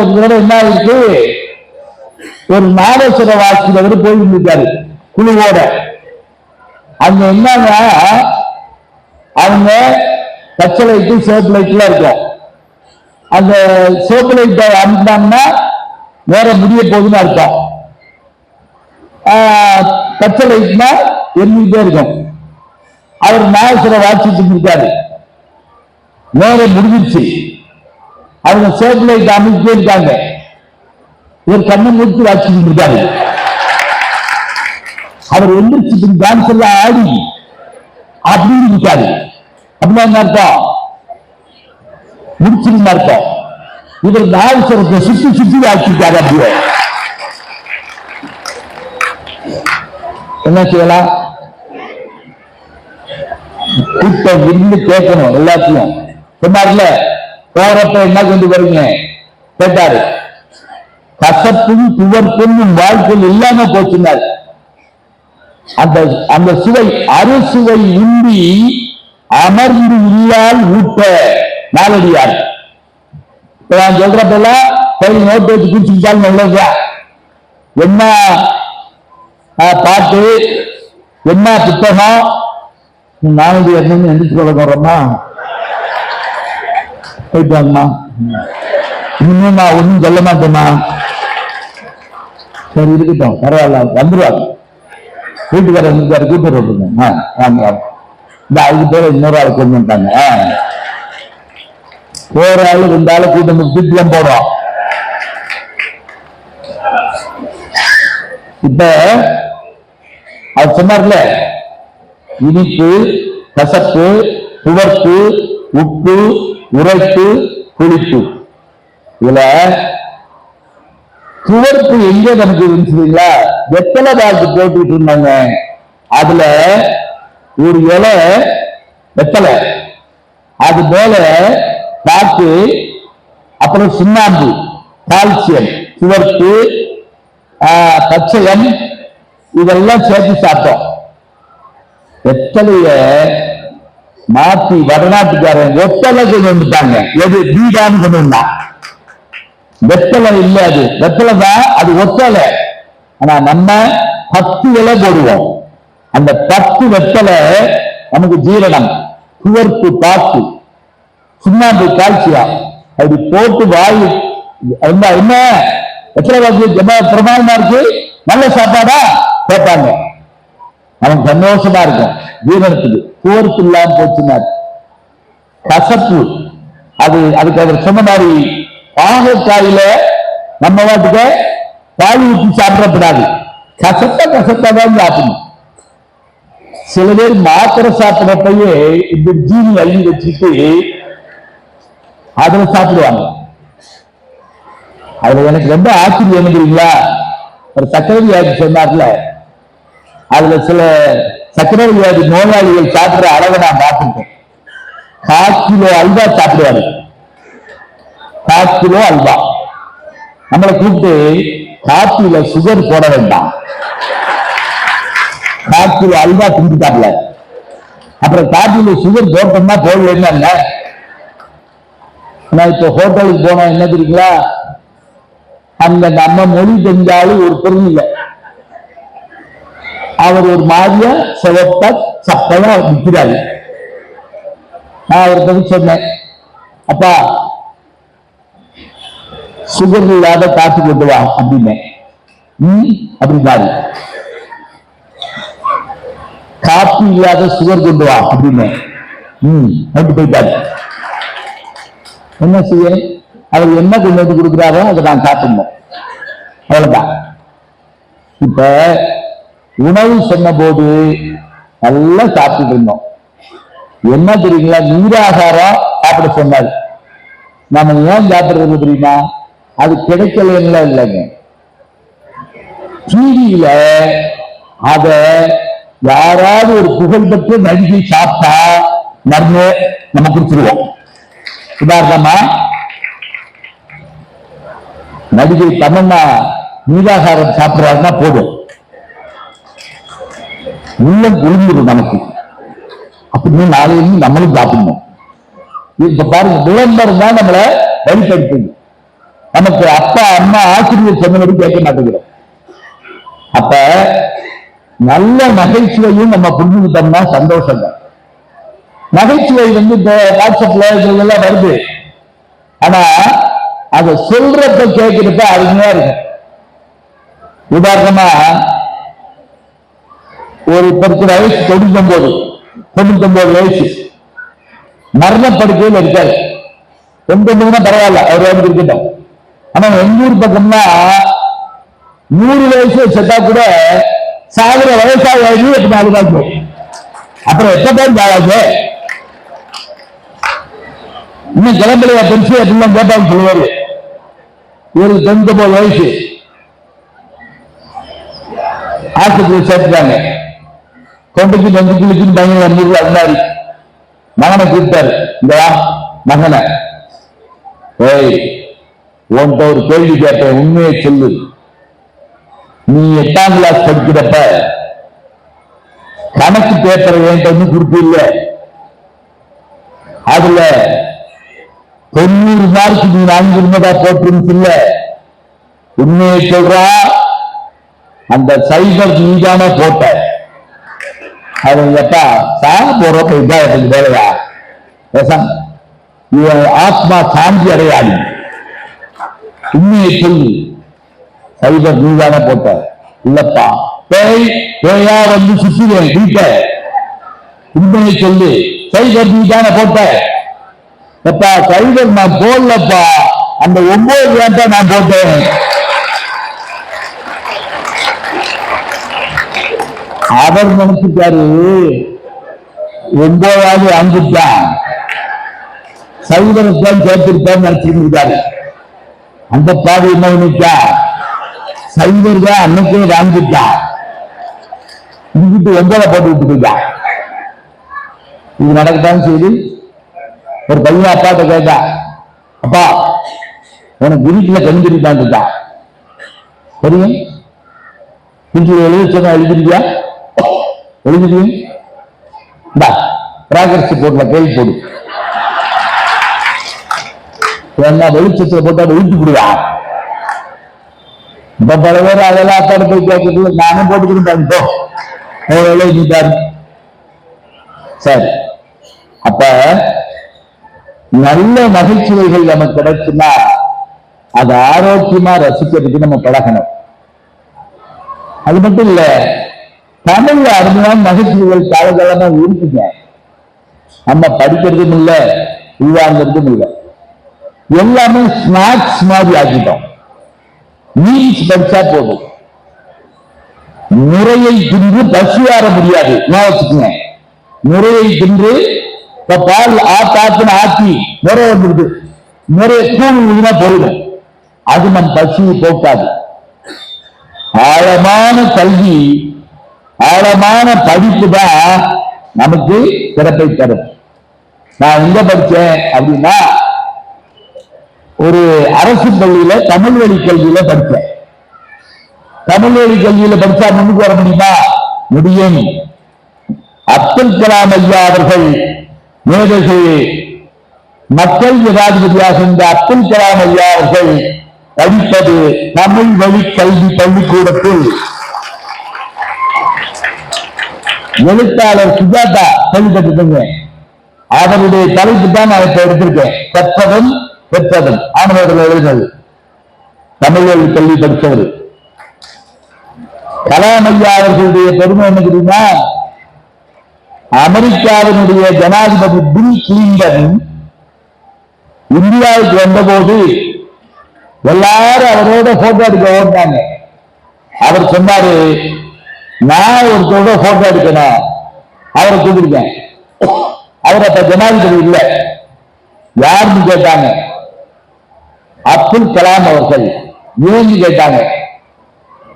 ஒரு தடவை என்ன இருக்கு, ஒரு நாடேஸ்வர வாசிக்கிறவர் போயிட்டு இருக்காரு குழுவோட. அங்க என்னங்க, அவங்க பச்சை லைட்டு சிவப்பு லைட்லாம் இருக்கும். அந்த சிவப்பு லைட்டை அனுப்பினாங்கன்னா வேற முடிய போகுதுன்னு அர்த்தம். பச்சை லைட்னா எண்ணிக்கிட்டே இருக்கும். அவர் நாகேஸ்வர வாசிச்சுட்டு இருக்காரு, நேரம் முடிஞ்சிருச்சு. அவங்க சிவப்பு லைட் அமைச்சே இருக்காங்க. இவர் கண்ணை மூடி வாசிச்சுட்டு இருக்காரு. அவர் எந்திரிச்சு டான்ஸ் எல்லாம் ஆடி அப்படின்னு இருக்காரு. அப்படின்னா அர்த்தம் முடிச்சிருந்த அர்த்தம். இவர் நாகேஸ்வரத்தை சுத்தி சுத்தி வாசிச்சிருக்காரு. அப்படியே என்ன செய்யலாம்? கூட்டம் விருந்து கேட்கணும் எல்லாத்தையும். சொன்னார்ல, போறப்ப என்ன கொண்டு வரீங்க கேட்டாரு. கசப்பும் துவர்ப்பும் வாழ்க்கையில் இல்லாம போச்சுனார். அந்த சுவை அறுசுவை உண்டி அமர்ந்து இல்லால் ஊட்ட நாளடியார். நான் சொல்றப்பல போய் நோட்டு வச்சு குடிச்சுட்டாலும் நல்லதா? என்ன பாட்டு, என்ன புத்தகம், நாளடி என்னன்னு எந்திரிச்சு கொள்ள போறோமா? போயிட்டு வாங்கம்மா, இன்னும் நான் ஒன்னும் சொல்ல மாட்டேம்மா. சரி இருக்கட்டும், பரவாயில்ல, வந்துருவாங்க. வீட்டுக்காரர் கூப்பிட்டு விட்டுருங்க. இந்த அதுக்கு பேர இன்னொரு ஆள் கொண்டு வந்துட்டாங்க. ஒரு ஆளு 2 ஆளு கூட்டம் கூட்டிதான் போடுறோம். இப்ப அவர் சொன்னார்ல, இனிப்பு, கசப்பு, துவர்ப்பு, உப்பு, உரைப்பு, புளிப்பு. இதுல துவர்ப்பு எங்க நமக்கு இருந்துச்சுங்களா? வெத்தலை பாக்கு போட்டுட்டு இருந்தாங்க. அதுல ஒரு இலை வெத்தலை, அது மேல பாக்கு, அப்புறம் சுண்ணாம்பு, கால்சியம், துவர்ப்பு, பச்சையம், இதெல்லாம் சேர்த்து சாப்பிட்டோம். வெத்தலைய மாத்தி வடநாட்டுக்காரன் வெத்தலை கொண்டு வந்துட்டாங்க. எது பீடான்னு கொண்டு வந்தான். வெத்தலை இல்ல, அது வெத்தலை தான், அது ஒத்தலை. ஆனா நம்ம 10 இலை போடுவோம். அந்த 10 வெத்தலை நமக்கு ஜீரணம், துவர்ப்பு பாக்கு, சுண்ணாம்பு, கால்சியம். அப்படி போட்டு வாயு என்ன வெத்தலை பாக்கு பிரமாணமா இருக்கு. நல்ல சாப்பாடா கேட்பாங்க, அவன் சந்தோஷமா இருக்கும். ஜீரணத்துக்கு துவர்ப்பு இல்லாம போச்சுன்னா. கசப்பு, அதுக்கு அவர் சொன்ன மாதிரி பாகக்காயில நம்ம வாட்டுக்க பால் ஊற்றி சாப்பிடக்கூடாது. கசத்தான் சாப்பிடணும். சில பேர் மாத்திரை சாப்பிடப்பயே இந்த ஜீனி அள்ளி வச்சுட்டு அதுல சாப்பிடுவாங்க. அதுல எனக்கு ரொம்ப ஆச்சரியம் என்னங்கிறீங்களா? ஒரு சக்கரை வியாதி சொன்னார்ல, அதுல சில சக்கரை வியாதி நோயாளிகள் சாப்பிடுற அளவை நான் பார்த்துருக்கேன். 1/4 கிலோ அல்வா சாப்பிடுவாரு. 1/4 கிலோ அல்வா. நம்மளை கூப்பிட்டு காப்பியில சுகர் போட வேண்டாம், 1/4 கிலோ அல்வா திண்டுட்டாப்ல. அப்புறம் காப்பியில சுகர் போட்டோம்னா போடலன்னு இல்ல. நான் இப்ப ஹோட்டலுக்கு போனா என்ன தெரியுங்களா, அந்த நம்ம மொழி தெரிஞ்சாலும் ஒரு பொருள் இல்லை. அவர் ஒரு மாதிரியா சிவப்பா சப்பையா விற்கிறாரு. நான் அவருக்கு சொன்னேன், அப்பா சுகர் இல்லாத காசு கொண்டு வா அப்படின்னு. அப்படின்னாரு. காப்பி இல்லாத சுகர் கொண்டு வா அப்படின்னு போயிட்டாரு. என்ன செய்ய, அவர் என்ன கொண்டு வந்து கொடுக்குறாரோ அதை நான் சாப்பிடணும், அவ்வளவுதான். இப்ப உணவு சொன்ன போது நல்லா சாப்பிட்டு இருந்தோம். என்ன தெரியுங்களா, நீராகாரம் சாப்பிட சொன்னாரு. நம்ம ஏன் சாப்பிடுறது தெரியுமா? அது கிடைக்கல இல்லைங்க. டிவியில அத யாராவது ஒரு புகழ்பெற்ற நடிகை சாப்பிட்டா நம்ம குடிச்சிருவோம். உதாரணமா நடிகை தமன்னா நீராகாரம் சாப்பிடுறாருன்னா போதும், உள்ளம் குளிர்ந்துடும் நமக்கு. அப்படின்னு நாளையிலும் நம்மளும் சாப்பிடணும். இப்ப பாருங்க, விளம்பரம் தான் நம்மளை வழிபடுத்துது. நமக்கு அப்பா அம்மா ஆசிரியர் சொன்னபடி கேட்க மாட்டேங்கிறோம். அப்ப நல்ல நகைச்சுவையும் நம்ம புரிஞ்சுக்கிட்டோம்னா சந்தோஷம் தான். நகைச்சுவை இந்த வாட்ஸ்அப்ல இதெல்லாம் வருது, ஆனா அதை சொல்றத கேட்கிறப்ப அருமையா இருக்கு. உதாரணமா ஒரு 10 வயசு 99 வயசு மரணப்படுக்கையில் இருக்காரு. 99 பரவாயில்ல, அவர் வந்து இருக்கட்டும். ஆனா எங்க ஊர் பக்கம்னா 100 வயசு செத்தா கூட சாகுற வயசாக 4 ரூபாய்க்கு. அப்புறம் எத்த பேர் சாகாது, இன்னும் கிளம்பலையா பெருசு அப்படிலாம் கேட்டாங்க சொல்லுவாரு. ஒரு 99 வயசு ஆஸ்பத்திரி சேர்த்துட்டாங்க. கொண்டுக்கு 2 கிலோக்கு பையன் இருந்தாரு. மகனை கூப்பிட்டாரு, இந்த மகனை, ஏய் உன்கிட்ட ஒரு கேள்வி கேட்டேன், உண்மையை சொல்லு. நீ 8ஆம் கிளாஸ் படிக்கிறப்ப கணக்கு பேப்பர் என்கிட்ட குறிப்பு இல்ல, அதுல 90 மார்க் நீ வாங்கியிருந்ததா போட்டிருந்துச்சுல்ல, உண்மையை சொல்றா, அந்த சைபர் நீதான போட்ட. அது கேட்டா சாக போறப்ப இதான் வேலையா, ஆத்மா சாந்தி அடையாது, உண்மையை சொல்லு, சைபர் நீதான போட்ட. இல்லப்பா, பேயா வந்து சுற்றுவேன் வீட்ட, உண்மையை சொல்லு, சைபர் நீதான போட்ட. எப்பா சைபர் நான் போடலப்பா, அந்த 9 நான் போட்டேன். அவர் நினைச்சுட்டாரு 9வது அங்குட்டான், சைபருத்தான் சேர்த்திருப்பான்னு நினைச்சிருக்காரு. அந்த பாடு என்ன நினைச்சா, சைபர் தான் அன்னைக்கே வாங்கிட்டான், இங்கிட்டு 9 போட்டு விட்டுருக்கான். இது நடக்கத்தான் செய்து. ஒரு பையன் அப்பாட்ட கேட்டா, அப்பா உனக்கு வீட்டுல கணிஞ்சிருக்கான் தெரியும், எழுத எழுதிருக்கியா, எழுதிருக்கீங்க பிராகரிசி போடல, கேள்வி போடு, என்ன வெளிச்சத்துல போட்டு அதை ஊட்டி விடுவா. இப்ப பல பேர் அதெல்லாம் அப்பாடு போய் கேட்கறது, நானும் போட்டுக்கிட்டு எழுதிட்டாரு. சரி, அப்ப நல்ல நகைச்சுவைகள் நமக்கு கிடைச்சுன்னா அதை ஆரோக்கியமா ரசிக்கிறதுக்கு நம்ம பழகணும். அது மட்டும் இல்ல, தமிழ்ல அருமையான நகைச்சுவைகள் காலகாலமா இருக்குங்க. நம்ம படிக்கிறதும் இல்லை, உள்வாங்கிறதும் இல்லை, எல்லாமே ஸ்நாக்ஸ் மாதிரி ஆக்கிட்டோம். மீல்ஸ் படிச்சா போதும், முறையை தின்று பசியாற முடியாது. வச்சுக்கோங்க, முறையை தின்று பால் ஆத்தாக்குன்னு ஆக்கி முறை வந்துருக்கு, முறையை தூங்குனா போயிடும், அது நம் பசியை போக்காது. ஆழமான கல்வி, ஆழமான படிப்பு தான் நமக்கு சிறப்பை தரும். நான் எங்க படிச்சேன் அப்படின்னா, ஒரு அரசு பள்ளியில தமிழ் வழி கல்வியில படிச்சேன். தமிழ் வழி கல்வியில படிச்சா முன்னுக்கு வர முடியுமா? முடியும். அப்துல் கலாம் ஐயா அவர்கள் மேதகு மக்கள் ஜனாதிபதியாக இருந்த அப்துல் கலாம் ஐயா அவர்கள் படிப்பது தமிழ் வழி கல்வி பள்ளிக்கூடத்தில். எழுத்தாளர் சுஜாதா கேள்விப்பட்டிருக்கீங்க, அவருடைய தலைப்பு தான் நான் இப்ப எடுத்திருக்கேன். கற்பதும் பெற்றதும் ஆனவர்கள் எழுதினது, தமிழ் வழி கல்வி படித்தவர். கலாம் ஐயா அவர்களுடைய பெருமை என்ன தெரியுமா? அமெரிக்காவினுடைய ஜனாதிபதி பில் கிளின்டன் இந்தியாவுக்கு வந்தபோது எல்லாரும் அவரோட போட்டோ எடுக்க ஓடினாங்க. அவர் சொன்னாரு, நான் ஒருத்தரோட போட்டோ எடுக்கணும், அவரை கூப்பிடுறேன். அவர் அப்ப ஜனாதிபதி இல்லை. யாருன்னு கேட்டாங்க, அப்துல் கலாம் அவர்கள். ஏன்னு கேட்டாங்க,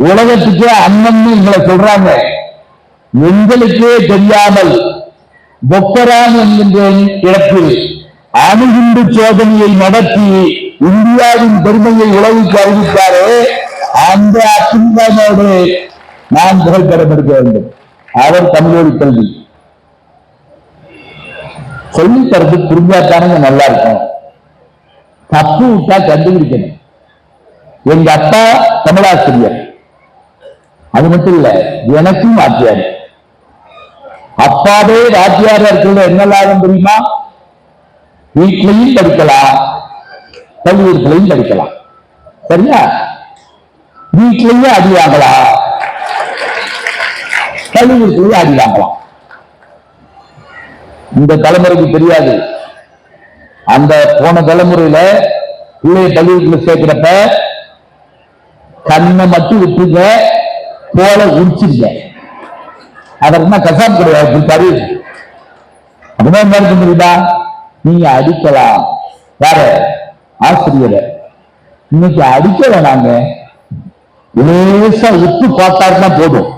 உலகத்துக்கு அண்ணன் எங்களை சொல்றாங்க, எங்களுக்கே தெரியாமல் பொக்கரான் என்கின்ற இடத்தில் அணுகுண்டு சோதனையை நடத்தி இந்தியாவின் பெருமையை உலகுக்கு அறிவித்தாரே, அந்த அப்துல் நாம் புகைப்படம் எடுக்க வேண்டும். அவர் தமிழோடு கல்வி சொல்லி தரது புரிஞ்சாத்தானுங்க நல்லா இருக்கும். தப்பு விட்டா கண்டுபிடிக்கணும். எங்க அப்பா தமிழாசிரியர், அது மட்டும் இல்ல எனக்கும் வாத்தியார். அப்பாவே வாத்தியாரா இருக்கிறது என்ன லாபம் தெரியுமா? வீட்லையும் படிக்கலாம், பள்ளிக்கூடத்திலையும் படிக்கலாம். சரியா? வீட்லையும் அடி வாங்கலாம், பள்ளிக்கூடத்திலையும் அடி வாங்கலாம். இந்த தலைமுறைக்கு தெரியாது. அந்த போன தலைமுறையில பிள்ளைய பள்ளிக்கூடத்தில் சேர்க்கிறப்ப கண்ணை மட்டும் விட்டுருங்க, போல உடிச்சிருங்க. அதற்கு கசாப் கிடையாது. பாரு அப்படிதான் என்ன தெரியுதா? நீங்க அடிக்கலாம் யார? ஆசிரியரை. இன்னைக்கு அடிக்க வேணாங்க, லேசா உப்பு பார்த்தாருன்னா போதும்,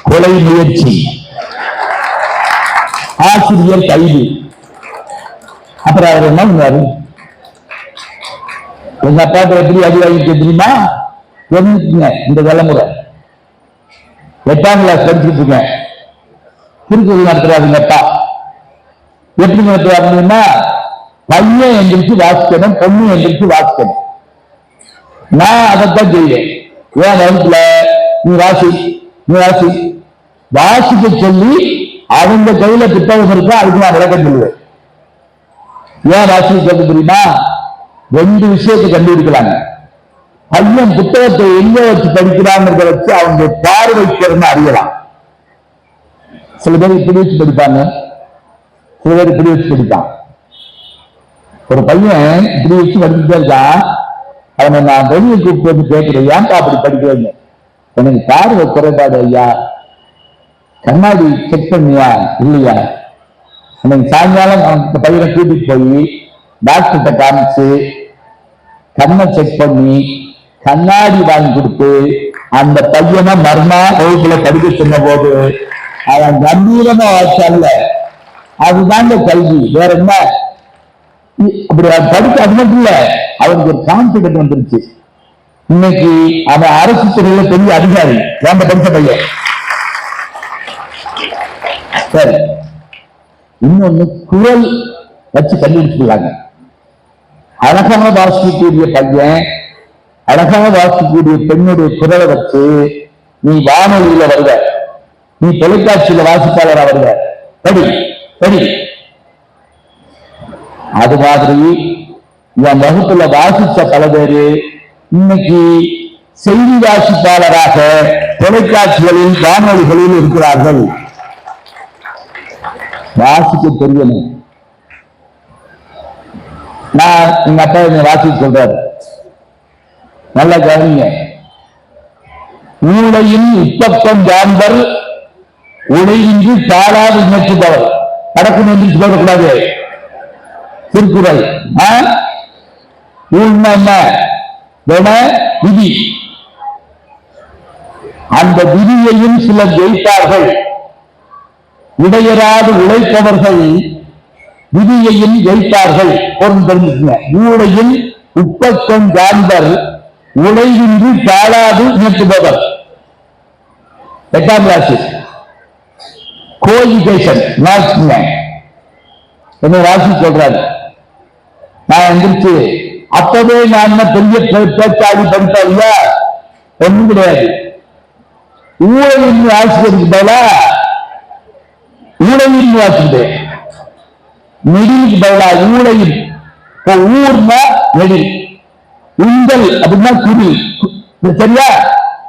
கொலை முயற்சி, ஆசிரியர் கைது. அப்புறம் அவர் என்ன பண்ணுவாரு? எங்க அப்பாவுக்கு எப்படி அடி வாங்கிட்டு தெரியுமா? தெரிஞ்சுக்குங்க, இந்த தலைமுறை 8ஆம் கிளாஸ் படிச்சுட்டு இருக்கேன், திருக்குறள் நடத்துறாருங்க அப்பா. எப்படி நடத்துவாருன்னா, பையன் எந்திரிச்சு வாசிக்கணும், பொண்ணு எந்திரிச்சு வாசிக்கணும். நான் அதைத்தான் செய்வேன். ஏன் வகுப்புல நீ வாசி, நீ வாசி, வாசிக்க சொல்லி அவங்க கையில புத்தகம் இருக்கா, அதுக்கு நான் விளக்கம் சொல்லுவேன். ஏன் வாசிக்க சொல்ல தெரியுமா? 2 விஷயத்தை கண்டுபிடிக்கலாங்க. பையன் புத்தகத்தை எங்க வச்சு படிக்கிறான்னு வச்சு அவங்க பார்வைக்கிறன்னு அறியலாம். சில பேர் இப்படி வச்சு படிப்பாங்க, சில பேர் இப்படி வச்சு படிப்பான். ஒரு பையன் இப்படி வச்சு படிச்சுட்டே இருக்கான். அவனை நான் வெளியே கூப்பிட்டு வந்து கேட்கிறேன், ஏன்ப்பா அப்படி படிக்கிறேன்னு. எனக்கு பார்வை குறைபாடு ஐயா, கண்ணாடி செக் பண்ணியா? இல்லையா? அன்னைக்கு சாயங்காலம் அந்த பையனை கூட்டிட்டு போய் டாக்டர்கிட்ட காமிச்சு கண்ணை செக் பண்ணி கண்ணாடி வாங்கி கொடுத்து அந்த பையனை மறுநா வகுப்புல படிக்க சொன்ன போது அவன் கம்பீரமா வாய்ச்சால, அதுதாங்க கல்வி, வேற என்ன? அப்படி படிக்க அது மட்டும் இல்ல, அவனுக்கு ஒரு கான்பிடன்ட் வந்துருச்சு. இன்னைக்கு அவன் அரசு துறையில பெரிய அதிகாரி, வேண்ட படித்த பையன். சரி, இன்னொன்னு குரல் வச்சு கண்டுபிடிச்சிருக்காங்க. அழகாக வாசிக்கக்கூடிய பையன், அழகாக வாசிக்கக்கூடிய பெண்ணுடைய குரலை வச்சு நீ வானொலியில வருவ, நீ தொலைக்காட்சியில வாசிப்பாளரா வருவ, படி படி. அது மாதிரி என் வகுப்புல வாசிச்ச பல பேரு இன்னைக்கு செய்தி வாசிப்பாளராக தொலைக்காட்சிகளில் வானொலிகளில் இருக்கிறார்கள். வாசிக்க தெரியணும். நான் எங்க அப்பா என்ன வாசிக்க சொல்றாரு, நல்ல கவனிங்க. ஊழையின் இப்பக்கம் ஜாம்பர் உடையின்றி தாளாது நினைச்சுபவர். கடக்கு நின்று சொல்லக்கூடாது. திருக்குறள். ஊழ்னா என்ன? விதி. அந்த விதியையும் சிலர் ஜெயித்தார்கள். இடையராது உழைப்பவர்கள் விதியையும் ஜெயித்தார்கள். பொருள் தெரிஞ்சுக்கங்க. ஊழையில் உப்பக்கம் ஜாம்பர் உழையின்றி தாளாது நிறுத்துபவர். 8ஆம் கிளாஸ் கோஎஜுகேஷன் என்ன ராசி சொல்றாரு. நான் எந்திரிச்சு அப்பவே நான் பெரிய பேச்சாடி படித்தா இல்லையா? ஒண்ணும் கிடையாது. ஊழலின் வாசிக்கிறதுக்கு பதிலா ஊழலின் வாசிக்கிறேன், நெடிலுக்கு பதிலா ஊழையில். இப்போ ஊர்னா நெடில், உங்கள் அப்படின்னா குறி. சரியா?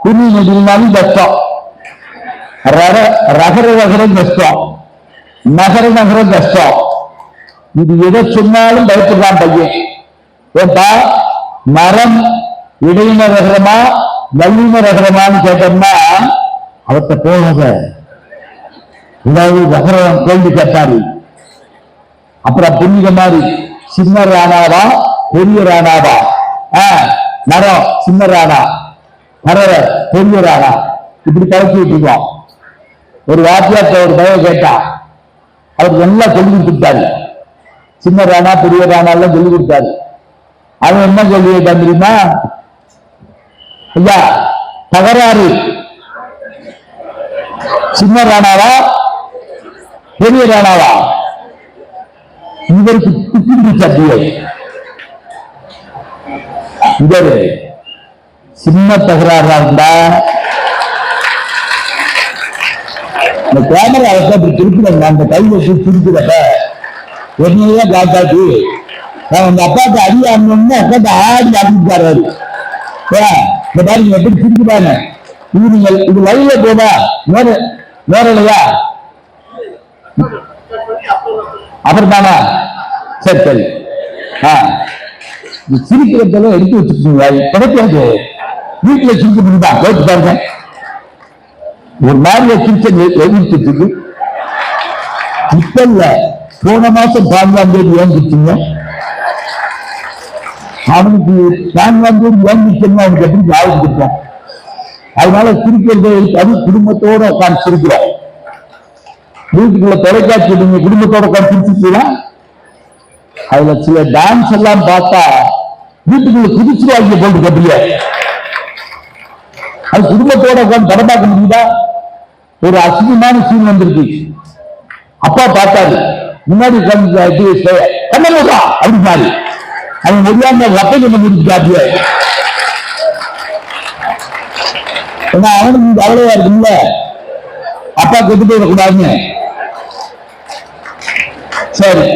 குறி நெடில்னாலும் கஷ்டம், ரகர ரகரம் கஷ்டம், நகர நகரம் கஷ்டம். இது எதை சொன்னாலும் பயப்படுறான் பையன். ஏப்பா மரம் இடையின ரகரமா வல்லின ரகரமான்னு கேட்டோம்னா அவத்த போகாத, ஏதாவது ரகரம் கேள்வி கேட்டாரு. அப்புறம் புரிஞ்ச மாதிரி சின்ன ராணாவா பெரிய ராணாவா? மரம் சின்ன ராணா, மரம் பெரிய ராணா, இப்படி கலக்கி விட்டுருவோம். ஒரு வாத்தியார்ட்ட ஒரு பயம் கேட்டா அவருக்கு எல்லாம் சொல்லி கொடுத்தாரு. சின்ன ராணா பெரிய ராணா எல்லாம் சொல்லி கொடுத்தாரு. அவன் என்ன சொல்லி தெரியுமா? ஐயா தகராறு சின்ன ராணாவா பெரிய ராணாவா? இவருக்கு சத்தியை இங்க சின்ன தகராறா இருந்தா இந்த கேமரா அப்படி திருப்பிடுங்க. அந்த கை வச்சு திருப்பிடப்ப என்னையே காட்டாச்சு. உங்க அப்பாட்ட அடி ஆடணும்னு அப்பாட்ட ஆடி ஆடிப்பாரு. இந்த மாதிரி எப்படி திருப்பிட்டாங்க இது லைவ்ல போதா நேரலையா அப்புறம் தானா? சரி சரி. சிரிக்கிறதெல்லாம் எடுத்து வச்சுக்கோங்க. படத்தை வீட்டுல சிரிக்க முடியுதா கேட்டு பாருங்க. ஒரு மாதிரி சிரிச்ச எழுதிட்டு இப்ப இல்ல, போன மாசம் 4ஆம் தேதி ஏங்கிச்சுங்க. அவனுக்கு 4ஆம் தேதி ஏங்கிச்சுன்னா அவனுக்கு எப்படி ஞாபகம் கொடுப்போம். அதனால சிரிக்கிறது அது குடும்பத்தோட உட்காந்து சிரிக்கிறோம். வீட்டுக்குள்ள தொலைக்காட்சி நீங்க குடும்பத்தோட உட்காந்து சிரிச்சிருக்கீங்களா? அதுல சில டான்ஸ் எல்லாம் பார்த்தா வீட்டுக்குள்ள குதிச்சுவாங்க போட்டு கட்டிய. அது குடும்பத்தோட உட்காந்து படம் பார்க்க முடியுதா? ஒரு அசிங்கமான சீன் வந்திருக்கு. அப்பா பார்த்தாரு, முன்னாடி கண்ணா அப்படின்னாரு. அவன் முடியாம ரப்பை பண்ண முடிச்சு. ஏன்னா அவனுக்கு அவ்வளவா இருக்குல்ல, அப்பா கெட்டு போயிடக்கூடாதுன்னு. சரி,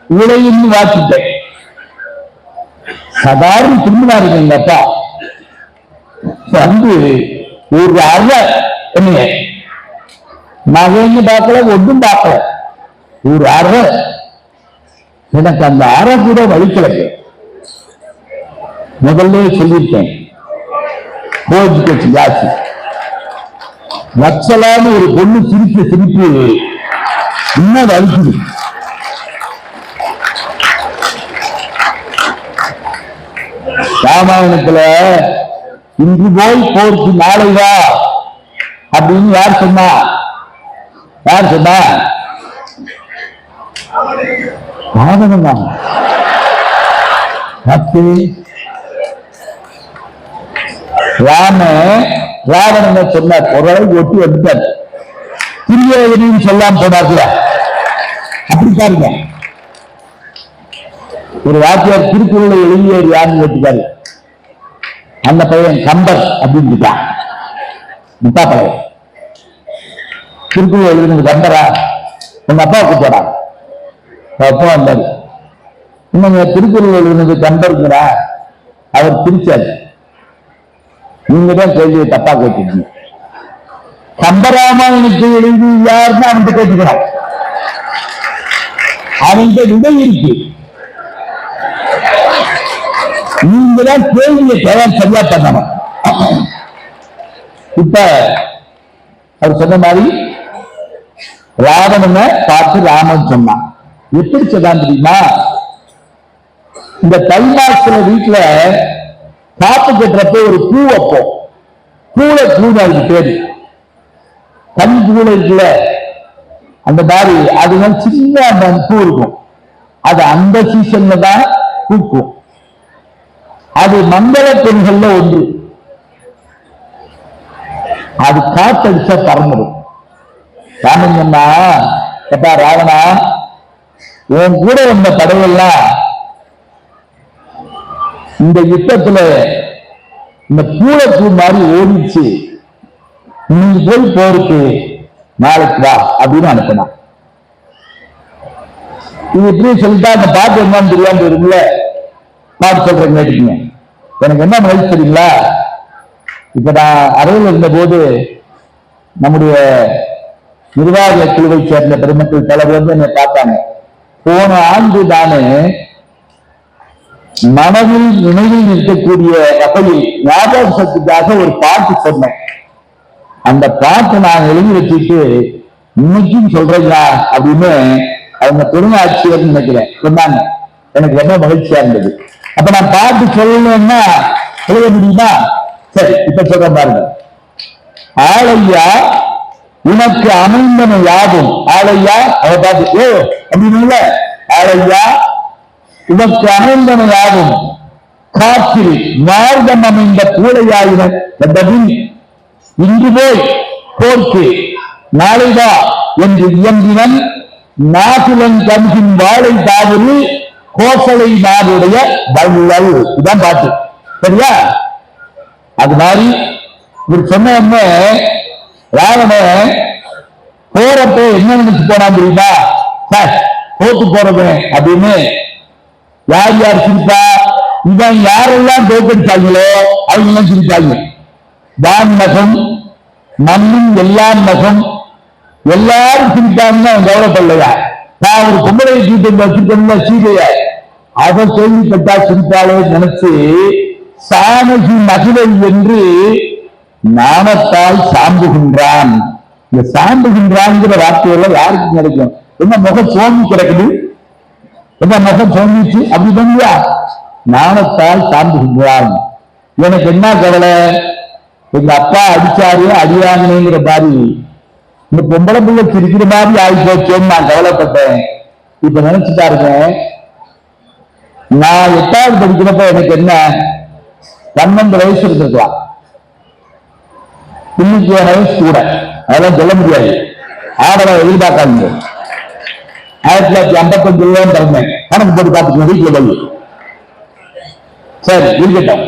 இவளையும் வாசிட்டேன். சாதாரண திரும்பினா இருக்கு எங்க அப்பா வந்து ஒரு அரை என்ன நகைன்னு பார்க்கல, ஒன்றும் பார்க்கல, ஒரு அரை. எனக்கு அந்த அரை கூட வலிக்கல. முதல்ல சொல்லியிருக்கேன், கோஜிக்கச்சு ஜாஸ்தி வச்சலான்னு ஒரு பொண்ணு சிரிப்பு இன்னும் வலிக்குது. ராமாயணத்துல இன்று போய் போருக்கு நாளை வா அப்படின்னு யார் சொன்னா? யார் சொன்னா? ராவணன் தான். ராவணனை சொன்னார், ஓரளவுக்கு ஒட்டி வந்துட்டார். திரியவனின்னு சொல்லாம போனார்ல, அப்படி பாருங்க. ஒரு வாத்தியார் திருக்குறளை எழுதியவர் யாருன்னு கேட்டுக்காரு. அந்த பையன் கம்பர் அப்படின்னு இருக்கான். முட்டா பையன். திருக்குறள் எழுதுனது கம்பரா? உங்க அப்பா கூப்பிடா. அப்பா வந்தாரு. இன்னும் திருக்குறள் எழுதுனது கம்பருங்கிறா? அவர் பிரிச்சாரு. நீங்க தான் கேள்வியை தப்பா கேட்டீங்க. கம்பராமாயணத்தை எழுதி யாருன்னு அவன்கிட்ட கேட்டுக்கிறான். அவன்கிட்ட விடை இருக்கு. நீங்க தான் கேள்வியை தயார் சரியா பண்ணணும். இப்ப அவர் சொன்ன மாதிரி ராவணனை பார்த்து ராமன் சொன்னான். எப்படி சொன்னான் தெரியுமா? இந்த தை மாசத்துல வீட்டுல காப்பு கட்டுறப்ப ஒரு பூ வைப்போம். பூனை பேரு கண் பூனை இருக்குல்ல, அந்த மாதிரி அது சின்ன பூ இருக்கும். அது அந்த சீசன்ல தான் பூக்கும். அது மங்கள பெண்கள்ல ஒன்று. அது காத்தடிச்சா பறந்துடும். ராமன் சொன்னா, எப்பா ராவணா, உன் கூட வந்த படையெல்லாம் இந்த யுத்தத்துல இந்த பூளைப்பூ மாதிரி ஓடிச்சு. நீ போய் போருக்கு நாளைக்கு வா அப்படின்னு அனுப்பினான். இது எப்படி சொல்லிட்டா அந்த பாட்டு என்னன்னு தெரியாம இருக்குல்ல. பாட்டு சொல்றேன் கேட்டுக்கீங்க. எனக்கு என்ன மகிழ்ச்சி தெரியுங்களா? இப்ப நான் அறையில் இருந்த போது நம்முடைய நிர்வாக குழுவை சேர்ந்த பெருமக்கள் பலர் என்னை பார்த்தாங்க. போன ஆண்டு தானே மனதில் நினைவில் நிற்கக்கூடிய வகையில் ஞாபக சக்திக்காக ஒரு பாட்டு சொன்னேன். அந்த பாட்டை நான் எழுதி வச்சுட்டு இன்னைக்கும் சொல்றீங்களா அப்படின்னு அவங்க பெருமை ஆட்சியர் நினைக்கிறேன் சொன்னாங்க. எனக்கு ரொம்ப மகிழ்ச்சியா இருந்தது. அப்ப நான் பாட்டு சொல்லணும்னா எழுத முடியுமா? சரி, இப்ப சொல்ற பாருங்க. ஆளையா உனக்கு அமைந்தன யாவும். ஆளையா அவ பார்த்து அப்படின்னு ஆளையா உனக்கு அமைந்தன யாவும் காற்றில் மார்க்கம் அமைந்த பூளையாயின இன்று போய் போர்க்கு நாளைவா என்று இயம்பினன் நாசிலன் கண்கின் வாழை தாவலில் கோசலை நாடுடைய வள்ளல். இதான் பாட்டு. சரியா? அது மாதிரி இவர் சொன்ன ராவண போறப்ப என்ன நினைச்சு போனான் தெரியுமா? போட்டு போறவன் அப்படின்னு. யார் யார் சிரிப்பா? இவன் யாரெல்லாம் தோக்கடிச்சாங்களோ அவங்க எல்லாம் சிரிப்பாங்க. வான் நகம் மண்ணும் எல்லாம் நகம் எல்லாரும் சிரிப்பாங்கன்னு அவன் கவலைப்படலையா? நான் ஒரு பொம்பளை சீட்டை வச்சுட்டோம்ல சீதைய, அதை கேள்விப்பட்டா சிரிப்பாளே நினைச்சு சாணகி மகிழை என்று நாணத்தால் சாம்புகின்றான். இந்த சாம்புகின்றான்ங்கிற வார்த்தையெல்லாம் யாருக்கு கிடைக்கும்? என்ன முகம் சோம்பி கிடக்குது, என்ன முகம் சோம்பிச்சு அப்படி பண்ணியா? நாணத்தால் சாம்புகின்றான். எனக்கு என்ன கவலை? எங்க அப்பா அடிச்சாரு அடியாங்கங்கிற மாதிரி இந்த பொம்பளை பிள்ளை சிரிக்கிற மாதிரி ஆகி போச்சேன்னு நான் கவலைப்பட்டேன். இப்ப நினைச்சு பாருங்க, நான் 8வது படிக்கிறப்ப எனக்கு என்ன 12 வயசு இருந்திருக்கலாம், இன்னைக்கு வயசு கூட, அதெல்லாம் சொல்ல முடியாது. ஆடலை எதிர்பார்க்காதீங்க. 1955 பிறந்தேன், கணக்கு போட்டு பார்த்துக்கணும் வீட்டுல போய். சரி இருக்கட்டும்.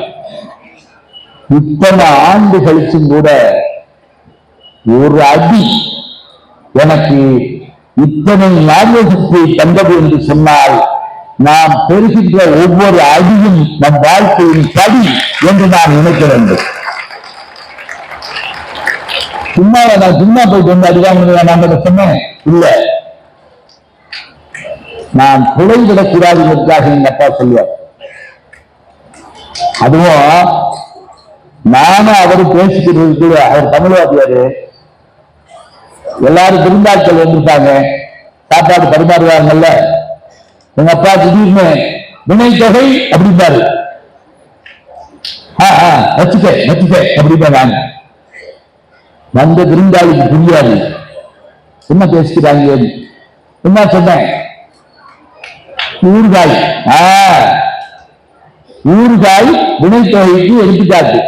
இத்தனை ஆண்டு கழிச்சும் கூட ஒரு அடி எனக்கு இத்தனை ஞாபகத்தை தந்தது என்று சொன்னால், நாம் பெறுகின்ற ஒவ்வொரு அடியும் நம் வாழ்க்கையின் படி என்று நான் நினைக்க வேண்டும். சும்மா நான் சும்மா போயிட்டு வந்து அடிதான் நான் சொன்னேன் இல்ல, நான் குறைவிடக்கூடாது என்பதாக எங்க அப்பா சொல்லுவார். அதுவும் நானும் அவரு பேசிக்கிறது, அவர் தமிழ்வாதியாரு, எல்லாரும் விருந்தாட்கள் வந்துட்டாங்க, சாப்பாடு பரிமாறுவாங்கல்ல. எங்க அப்பா திடீர்னு வினை தொகை அப்படின்னாரு. வச்சுக்க அப்படின்னா நான் வந்த விருந்தாளிக்கு புரியாது என்ன பேசிக்கிறாங்க. என்ன சொன்னேன்? ஊறுகாய். ஊறுகாய் வினை தொகைக்கு எடுத்துக்காட்டு.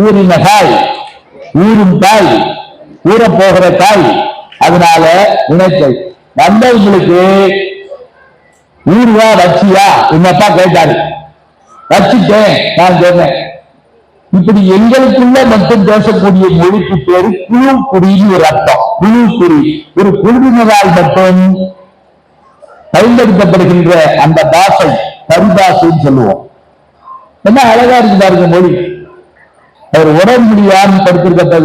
ஊரின காய், ஊரும் காய், ஊற போகிற காய், அதனால வினைத்தை வந்தவங்களுக்கு ஊருவா வச்சியா எங்க அப்பா கேட்டாரு. வச்சுட்டேன் நான் சொன்னேன். இப்படி எங்களுக்குள்ள மட்டும் பேசக்கூடிய மொழிக்கு பேரு குழு குறின்னு ஒரு அர்த்தம். குழு குறி ஒரு குழுவினரால் மட்டும் பயன்படுத்தப்படுகின்ற அந்த பாஷை பரிபாஷைன்னு சொல்லுவோம். என்ன அழகா இருக்கு பாருங்க மொழி. அவர் உடம்பு முடியான்னு படுத்திருக்கப்ப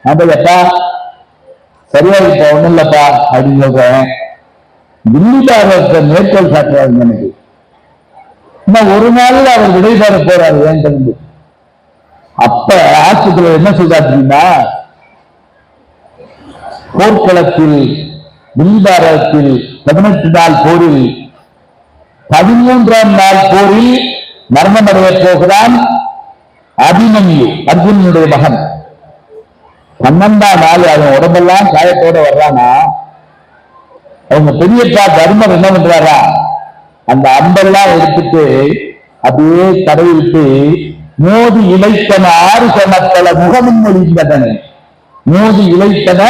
அப்பா சரியா இப்ப ஒண்ணும் இல்லப்பா அப்படின்னு சொல்றேன். தில்லிபாரத்தை மேற்கோள் காட்டுறாரு எனக்கு. இன்னும் ஒரு நாள் அவர் விடைபெற போறாரு ஏன் தெரிந்து. அப்ப ஆட்சியத்துல என்ன சொல்றாரு தெரியுமா? போர்க்களத்தில் தில்லிபாரத்தில் 18 நாள் போரில் 13ஆம் நாள் போரில் மரணமடைய போகிறான் அபிமன்யு, அர்ஜுனனுடைய மகன். 12ஆம் நாள் அவன் உடம்பெல்லாம் காயத்தோட வர்றானா, அவங்க பெரியப்பா தர்மர் என்ன பண்றாரா, அந்த அம்பெல்லாம் எடுத்துட்டு அப்படியே தடவி விட்டு மோதி இழைத்தன 6 சமத்தல முகமன் மொழிந்ததனை, மோதி இழைத்தன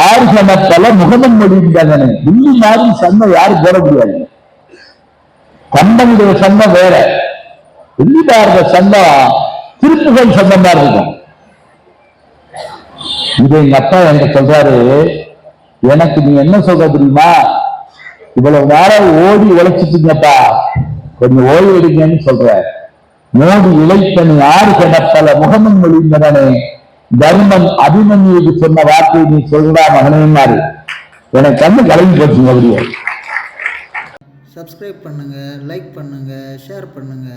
6 சமத்தல முகமன் மொழிந்ததனை. இன்னி மாதிரி சண்டை யாரும் போட முடியாது. கண்ணனுடைய சண்டை வேற, வெள்ளிபாரத சண்டம் திருப்புகள் சண்டமா இருக்கும். இதை எங்க அப்பா என்கிட்ட சொல்றாரு. எனக்கு நீ என்ன சொல்ற தெரியுமா? இவ்வளவு நேரம் ஓடி உழைச்சிட்டீங்கப்பா, கொஞ்சம் ஓய்வு எடுங்கன்னு சொல்ற. மோடி இழைத்தனி 6 கடப்பல முகமன் மொழிந்தனே, தர்மன் அபிமன்யுக்கு சொன்ன வார்த்தை நீ சொல்றா மகனேன்னாரு. எனக்கு கண்ணு கலங்கி போச்சுங்க. அப்படியே சப்ஸ்கிரைப் பண்ணுங்க, லைக் பண்ணுங்க, ஷேர் பண்ணுங்க.